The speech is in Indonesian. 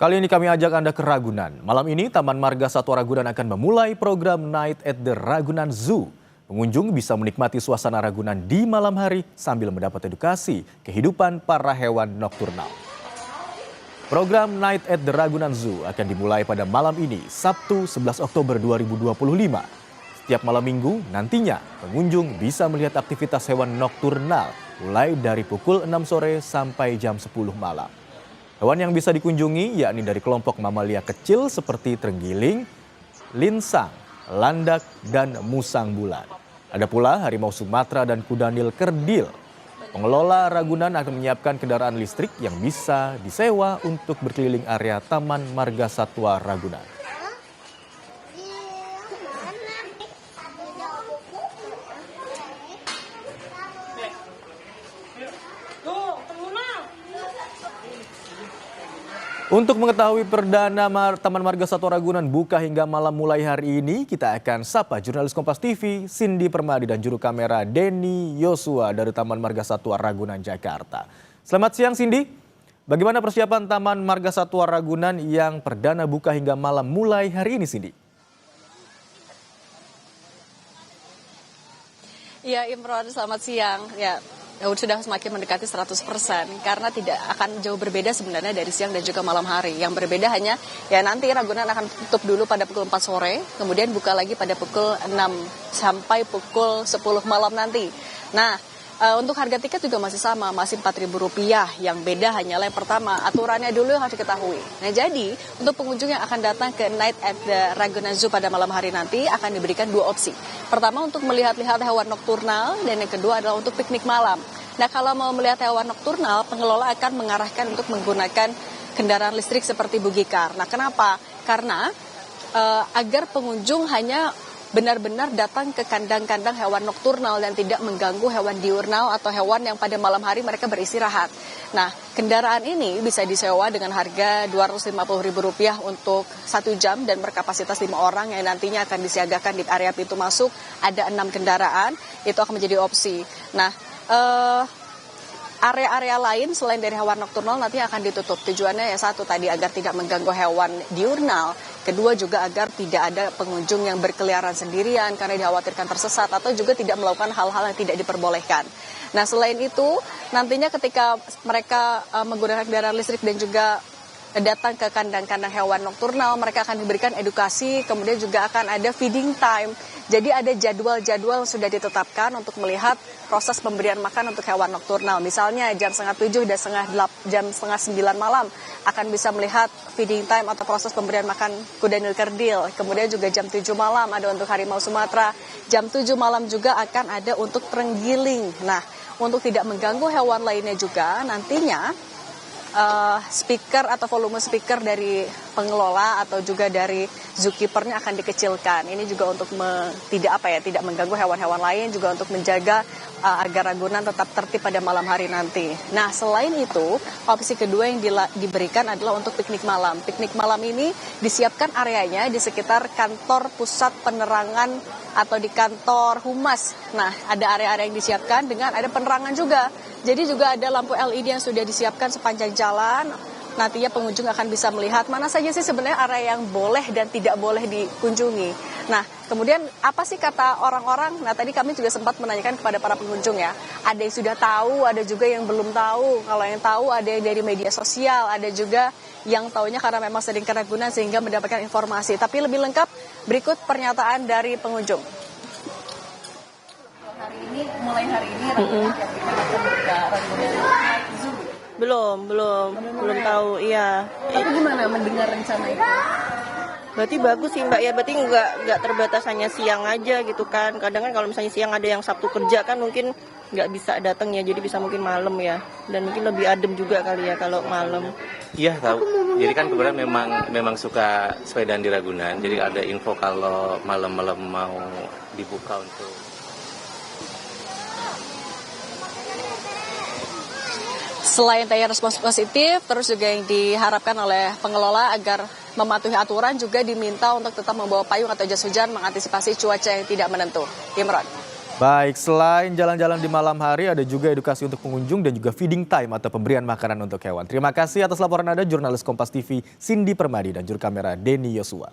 Kali ini kami ajak Anda ke Ragunan. Malam ini Taman Marga Satwa Ragunan akan memulai program Night at the Ragunan Zoo. Pengunjung bisa menikmati suasana Ragunan di malam hari sambil mendapat edukasi kehidupan para hewan nokturnal. Program Night at the Ragunan Zoo akan dimulai pada malam ini, Sabtu 11 Oktober 2025. Setiap malam minggu nantinya pengunjung bisa melihat aktivitas hewan nokturnal mulai dari pukul 6 sore sampai jam 10 malam. Hewan yang bisa dikunjungi yakni dari kelompok mamalia kecil seperti terenggiling, linsang, landak, dan musang bulan. Ada pula harimau Sumatera dan kudanil kerdil. Pengelola Ragunan akan menyiapkan kendaraan listrik yang bisa disewa untuk berkeliling area Taman Marga Satwa Ragunan. Untuk mengetahui perdana Taman Marga Satwa Ragunan buka hingga malam mulai hari ini, kita akan sapa jurnalis Kompas TV, Cindy Permadi dan juru kamera Denny Yosua dari Taman Marga Satwa Ragunan, Jakarta. Selamat siang Cindy, bagaimana persiapan Taman Marga Satwa Ragunan yang perdana buka hingga malam mulai hari ini Cindy? Ya Imron, selamat siang. Ya, sudah semakin mendekati 100% karena tidak akan jauh berbeda sebenarnya dari siang dan juga malam hari. Yang berbeda hanya ya nanti Ragunan akan tutup dulu pada pukul 4 sore, kemudian buka lagi pada pukul 6 sampai pukul 10 malam nanti. Nah, untuk harga tiket juga masih sama, masih Rp4.000. Yang beda hanyalah yang pertama, aturannya dulu yang harus diketahui. Nah, jadi untuk pengunjung yang akan datang ke Night at the Ragunan Zoo pada malam hari nanti akan diberikan dua opsi. Pertama untuk melihat-lihat hewan nokturnal dan yang kedua adalah untuk piknik malam. Nah, kalau mau melihat hewan nokturnal, pengelola akan mengarahkan untuk menggunakan kendaraan listrik seperti buggy car. Nah, kenapa? Karena agar pengunjung hanya benar-benar datang ke kandang-kandang hewan nokturnal dan tidak mengganggu hewan diurnal atau hewan yang pada malam hari mereka beristirahat. Nah, kendaraan ini bisa disewa dengan harga Rp250.000 untuk 1 jam dan berkapasitas 5 orang yang nantinya akan disiagakan di area pintu masuk. Ada 6 kendaraan, itu akan menjadi opsi. Nah, area-area lain selain dari hewan nokturnal nanti akan ditutup. Tujuannya ya satu tadi agar tidak mengganggu hewan diurnal. Kedua juga agar tidak ada pengunjung yang berkeliaran sendirian karena dikhawatirkan tersesat atau juga tidak melakukan hal-hal yang tidak diperbolehkan. Nah, selain itu nantinya ketika mereka menggunakan kendaraan listrik dan juga datang ke kandang-kandang hewan nokturnal, mereka akan diberikan edukasi, kemudian juga akan ada feeding time. Jadi ada jadwal-jadwal sudah ditetapkan untuk melihat proses pemberian makan untuk hewan nokturnal. Misalnya jam 6:30 dan jam 8:30 malam akan bisa melihat feeding time atau proses pemberian makan kudanil kerdil. Kemudian juga jam 7 malam ada untuk harimau Sumatera. Jam 7 malam juga akan ada untuk terenggiling. Nah, untuk tidak mengganggu hewan lainnya juga nantinya speaker atau volume speaker dari pengelola atau juga dari zookeepernya akan dikecilkan. Ini juga untuk tidak mengganggu hewan-hewan lain, juga untuk menjaga agar Ragunan tetap tertib pada malam hari nanti. Nah, selain itu, opsi kedua yang diberikan adalah untuk piknik malam. Piknik malam ini disiapkan areanya di sekitar kantor pusat penerangan atau di kantor humas. Nah, ada area-area yang disiapkan dengan ada penerangan juga. Jadi juga ada lampu LED yang sudah disiapkan sepanjang jalan. Nantinya pengunjung akan bisa melihat mana saja sih sebenarnya area yang boleh dan tidak boleh dikunjungi. Nah, kemudian apa sih kata orang-orang? Nah, tadi kami juga sempat menanyakan kepada para pengunjung ya. Ada yang sudah tahu, ada juga yang belum tahu. Kalau yang tahu ada yang dari media sosial, ada juga yang taunya karena memang sering ke Ragunan sehingga mendapatkan informasi. Tapi lebih lengkap berikut pernyataan dari pengunjung. Mulai hari ini Ragunan akan buka Ragunan Zoo. Belum tahu, iya. Tapi gimana mendengar rencana itu? Berarti bagus sih Mbak ya, berarti nggak terbatas hanya siang aja gitu kan. Kadang kan kalau misalnya siang ada yang Sabtu kerja kan mungkin nggak bisa datang ya, jadi bisa mungkin malam ya. Dan mungkin lebih adem juga kali ya kalau malam. Iya tahu. Jadi kan kebetulan memang suka sepedaan di Ragunan. Jadi ada info kalau malam-malam mau dibuka untuk Selain tanya respons positif, terus juga yang diharapkan oleh pengelola agar mematuhi aturan juga diminta untuk tetap membawa payung atau jas hujan mengantisipasi cuaca yang tidak menentu. Imron. Baik, selain jalan-jalan di malam hari, ada juga edukasi untuk pengunjung dan juga feeding time atau pemberian makanan untuk hewan. Terima kasih atas laporan Anda, jurnalis Kompas TV Cindy Permadi dan juru kamera Denny Yosua.